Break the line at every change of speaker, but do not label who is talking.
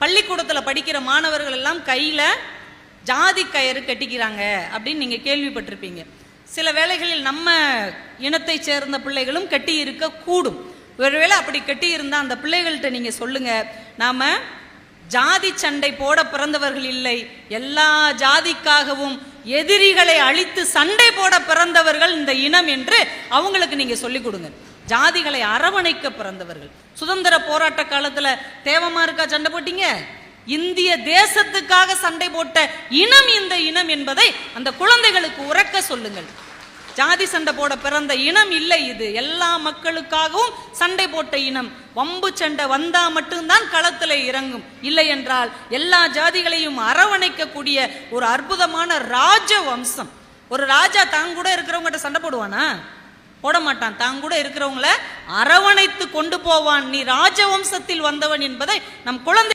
பள்ளிக்கூடத்தில் படிக்கிற மாணவர்கள் எல்லாம் கையில் ஜாதி கயிறு கட்டிக்கிறாங்க அப்படின்னு நீங்கள் கேள்விப்பட்டிருப்பீங்க. சில வேளைகளில் நம்ம இனத்தை சேர்ந்த பிள்ளைகளும் கட்டி இருக்க கூடும். ஒருவேளை அப்படி கட்டி இருந்தால் அந்த பிள்ளைகள்கிட்ட நீங்கள் சொல்லுங்க, நாம ஜாதி சண்டை போட பிறந்தவர்கள் இல்லை, எல்லா ஜாதிக்காகவும் எதிரிகளை அழித்து சண்டை போட பிறந்தவர்கள் இந்த இனம் என்று அவங்களுக்கு நீங்க சொல்லிக் கொடுங்க. ஜாதிகளை அரவணைக்க பிறந்தவர்கள். சுதந்திர போராட்ட காலத்துல தேவமா இருக்கா சண்டை போட்டீங்க? இந்திய தேசத்துக்காக சண்டை போட்ட இனம் இந்த இனம் என்பதை அந்த குழந்தைகளுக்கு உறக்க சொல்லுங்கள். ஜாதி சண்டை போட பிறந்த இனம் இல்லை இது, எல்லா மக்களுக்காகவும் சண்டை போட்ட இனம். வம்பு சண்டை வந்தா மட்டும்தான் களத்தில் இறங்கும், இல்லை என்றால் எல்லா ஜாதிகளையும் அரவணைக்கக்கூடிய ஒரு அற்புதமான ராஜ வம்சம். ஒரு ராஜா தான் கூட இருக்கிறவங்ககிட்ட சண்டை போடுவானா? போட மாட்டான். தான் கூட இருக்கிறவங்கள அரவணைத்து கொண்டு போவான். நீ ராஜவம்சத்தில் வந்தவன் என்பதை நம் குழந்தை